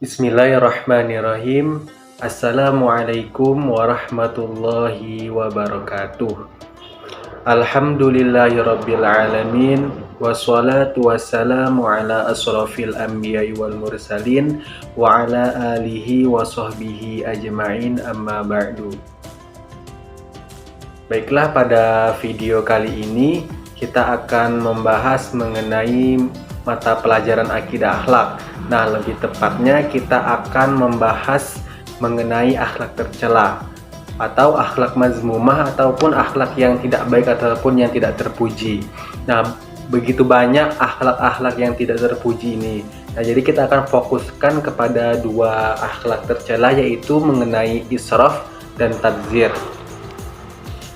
Bismillahirrahmanirrahim. Assalamualaikum warahmatullahi wabarakatuh. Alhamdulillahirabbil alamin wassalatu wassalamu ala asrofil anbiya'i wal mursalin wa ala alihi wa sahbihi ajma'in amma ba'du. Baiklah, pada video kali ini kita akan membahas mengenai mata pelajaran akidah akhlak. Nah, lebih tepatnya kita akan membahas mengenai akhlak tercela atau akhlak mazmumah ataupun akhlak yang tidak baik ataupun yang tidak terpuji. Nah, begitu banyak akhlak-akhlak yang tidak terpuji ini. Nah, jadi kita akan fokuskan kepada dua akhlak tercela, yaitu mengenai israf dan tabdzir.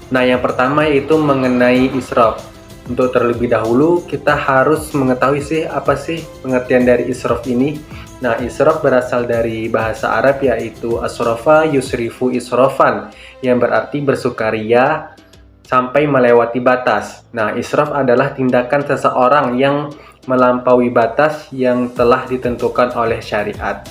Nah, yang pertama yaitu mengenai israf. Untuk terlebih dahulu kita harus mengetahui apa sih pengertian dari israf ini. Nah, israf berasal dari bahasa Arab yaitu asrafa yusrifu israfan, yang berarti bersukaria sampai melewati batas. Nah, israf adalah tindakan seseorang yang melampaui batas yang telah ditentukan oleh syariat.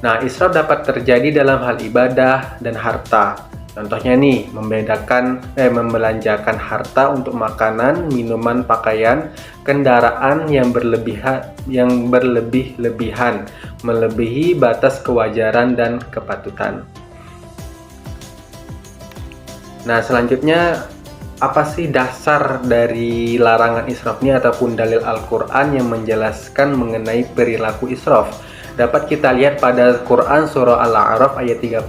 Nah, israf dapat terjadi dalam hal ibadah dan harta. Contohnya nih, membelanjakan harta untuk makanan, minuman, pakaian, kendaraan yang berlebih-lebihan, melebihi batas kewajaran dan kepatutan. Nah, selanjutnya apa sih dasar dari larangan israf ini ataupun dalil Al-Quran yang menjelaskan mengenai perilaku israf? Dapat kita lihat pada Quran surah Al-A'raf ayat 31.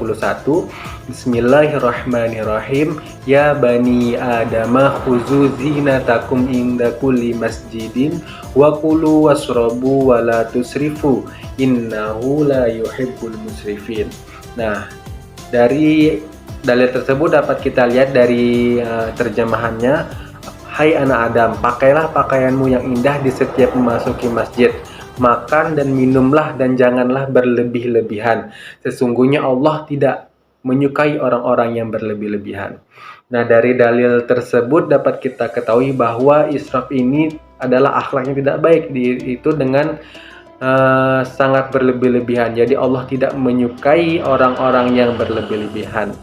Bismillahirrahmanirrahim. Ya bani adama khuzu zinatakum inda kulli masjidin wa kulu wasrabu wa la tusrifu innahu la yuhibbul musrifin. Nah, dari dalil tersebut dapat kita lihat dari terjemahannya. Hai anak Adam, pakailah pakaianmu yang indah di setiap memasuki masjid. Makan dan minumlah dan janganlah berlebih-lebihan. Sesungguhnya Allah tidak menyukai orang-orang yang berlebih-lebihan. Nah, dari dalil tersebut dapat kita ketahui bahwa israf ini adalah akhlak yang tidak baik, itu dengan sangat berlebih-lebihan. Jadi Allah tidak menyukai orang-orang yang berlebih-lebihan.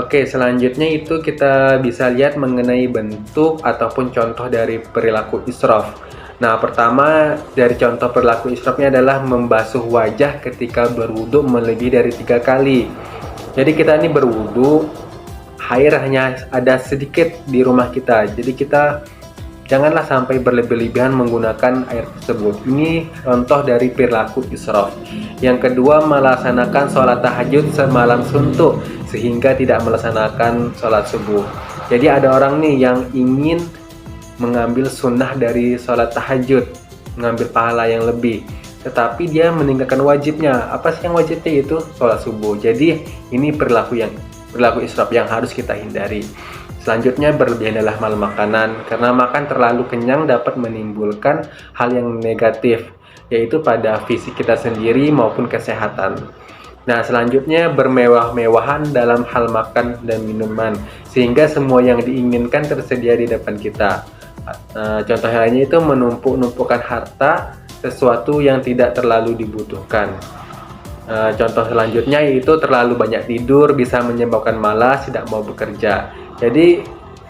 Oke, selanjutnya itu kita bisa lihat mengenai bentuk ataupun contoh dari perilaku israf. Nah, pertama dari contoh perilaku israfnya adalah membasuh wajah ketika berwudu melebihi dari 3 kali. Jadi kita ini berwudu, air hanya ada sedikit di rumah kita. Jadi kita janganlah sampai berlebih-lebihan menggunakan air tersebut. Ini contoh dari perilaku israf. Yang kedua, melaksanakan sholat tahajud semalam suntuk sehingga tidak melaksanakan sholat subuh. Jadi ada orang nih yang ingin mengambil sunnah dari sholat tahajud, mengambil pahala yang lebih, tetapi dia meninggalkan wajibnya. Apa sih yang wajibnya? Itu sholat subuh. Jadi ini perilaku israf yang harus kita hindari. Selanjutnya, berlebihan dalam hal makanan, karena makan terlalu kenyang dapat menimbulkan hal yang negatif, yaitu pada fisik kita sendiri maupun kesehatan. Nah, selanjutnya bermewah-mewahan dalam hal makan dan minuman, sehingga semua yang diinginkan tersedia di depan kita. Contoh lainnya itu menumpuk-numpukan harta, sesuatu yang tidak terlalu dibutuhkan. Contoh selanjutnya yaitu terlalu banyak tidur, bisa menyebabkan malas, tidak mau bekerja. Jadi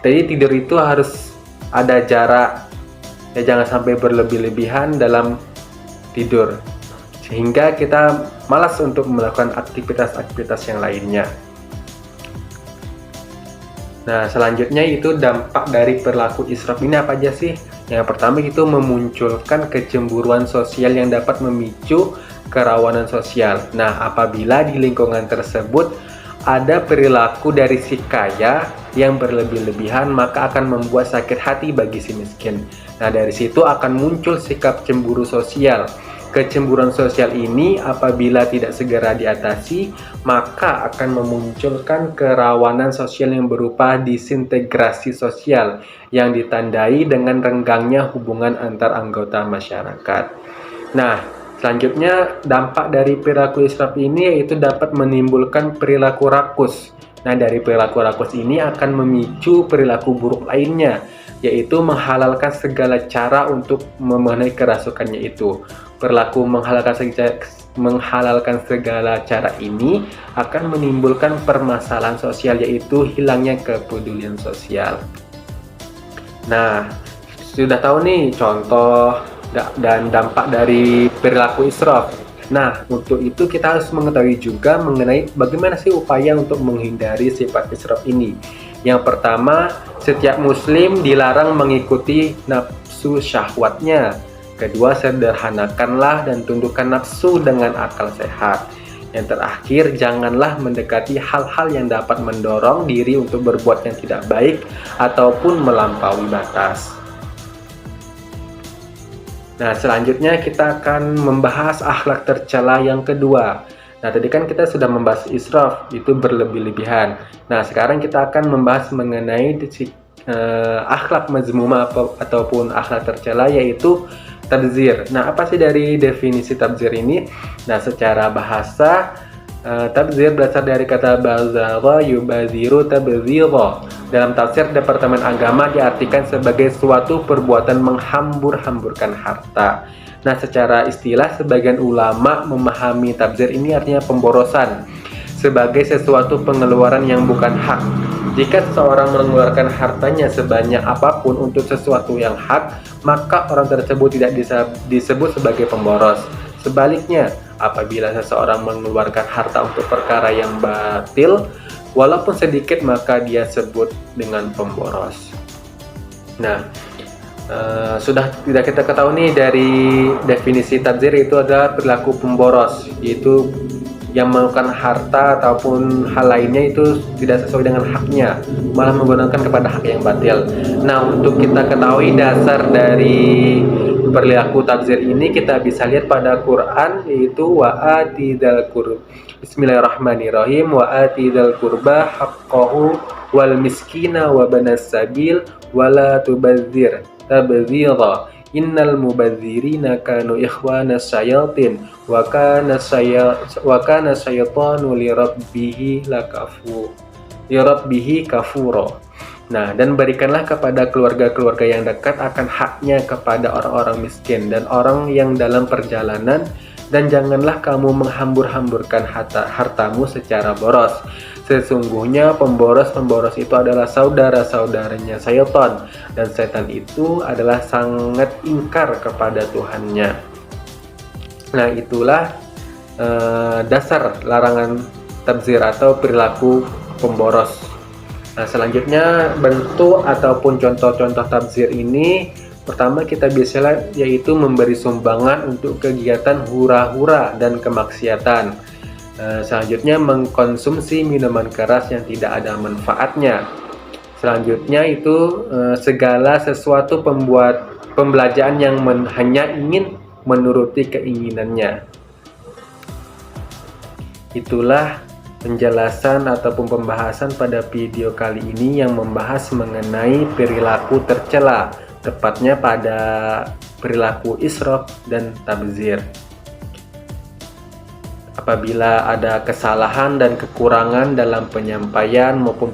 tidur itu harus ada jarak, ya, jangan sampai berlebih-lebihan dalam tidur, sehingga kita malas untuk melakukan aktivitas-aktivitas yang lainnya. Nah, selanjutnya itu dampak dari perilaku israf ini apa aja sih? Yang pertama itu memunculkan kecemburuan sosial yang dapat memicu kerawanan sosial. Nah, apabila di lingkungan tersebut ada perilaku dari si kaya yang berlebih-lebihan, maka akan membuat sakit hati bagi si miskin. Nah, dari situ akan muncul sikap cemburu sosial. Kecemburuan sosial ini apabila tidak segera diatasi, maka akan memunculkan kerawanan sosial yang berupa disintegrasi sosial yang ditandai dengan renggangnya hubungan antar anggota masyarakat. Nah, selanjutnya dampak dari perilaku israf ini yaitu dapat menimbulkan perilaku rakus. Nah, dari perilaku rakus ini akan memicu perilaku buruk lainnya, yaitu menghalalkan segala cara untuk memenuhi kerasukannya itu. Perilaku menghalalkan segala cara ini akan menimbulkan permasalahan sosial, yaitu hilangnya kepedulian sosial. Nah, sudah tahu nih contoh dan dampak dari perilaku israf. Nah, untuk itu kita harus mengetahui juga mengenai bagaimana sih upaya untuk menghindari sifat israf ini. Yang pertama, setiap muslim dilarang mengikuti nafsu syahwatnya. Kedua, sederhanakanlah dan tundukkan nafsu dengan akal sehat. Yang terakhir, janganlah mendekati hal-hal yang dapat mendorong diri untuk berbuat yang tidak baik ataupun melampaui batas. Nah, selanjutnya kita akan membahas akhlak tercela yang kedua. Nah, tadi kan kita sudah membahas israf, itu berlebih-lebihan. Nah, sekarang kita akan membahas mengenai akhlak mazmumah ataupun akhlak tercela, yaitu tabdzir. Nah, apa sih dari definisi tabdzir ini? Nah, secara bahasa, tabdzir berasal dari kata bazara yubaziru tabdzira. Dalam tafsir Departemen Agama diartikan sebagai suatu perbuatan menghambur-hamburkan harta. Nah, secara istilah sebagian ulama memahami tabdzir ini artinya pemborosan sebagai sesuatu pengeluaran yang bukan hak. Jika seseorang mengeluarkan hartanya sebanyak apapun untuk sesuatu yang hak, maka orang tersebut tidak disebut sebagai pemboros. Sebaliknya, apabila seseorang mengeluarkan harta untuk perkara yang batil, walaupun sedikit, maka dia sebut dengan pemboros. Nah, sudah tidak kita ketahui nih dari definisi tabdzir, itu adalah perilaku pemboros, yaitu yang melakukan harta ataupun hal lainnya itu tidak sesuai dengan haknya, malah menggunakan kepada hak yang batil. Nah, untuk kita ketahui dasar dari perilaku tabdzir ini, kita bisa lihat pada Quran, yaitu wa'atidal qurba. Bismillahirrahmanirrahim. Wa'atidal qurba haqqahu wal miskina wa banas sabil wala tubadzir tabdzira. Innal mubadzirina kanu ikhwanas syayatin wa kana syaytanu lirabbihi kafura. Nah, dan berikanlah kepada keluarga-keluarga yang dekat akan haknya kepada orang-orang miskin dan orang yang dalam perjalanan, dan janganlah kamu menghambur-hamburkan hartamu secara boros. Sesungguhnya pemboros-pemboros itu adalah saudara-saudaranya syaitan, dan setan itu adalah sangat ingkar kepada Tuhannya. Nah, itulah dasar larangan tabdzir atau perilaku pemboros. Nah, selanjutnya bentuk ataupun contoh-contoh tabdzir ini, pertama kita bisa lihat yaitu memberi sumbangan untuk kegiatan hura-hura dan kemaksiatan. Selanjutnya mengkonsumsi minuman keras yang tidak ada manfaatnya. Selanjutnya itu segala sesuatu pembelajaran yang hanya ingin menuruti keinginannya. Itulah penjelasan ataupun pembahasan pada video kali ini yang membahas mengenai perilaku tercela, tepatnya pada perilaku israf dan tabdzir. Apabila ada kesalahan dan kekurangan dalam penyampaian maupun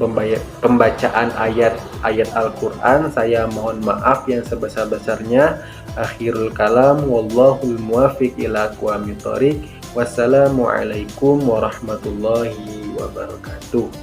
pembacaan ayat-ayat Al-Quran, saya mohon maaf yang sebesar-besarnya. Akhirul kalam, wallahul muwafiq ila aqwamit thoriq. Wassalamualaikum warahmatullahi wabarakatuh.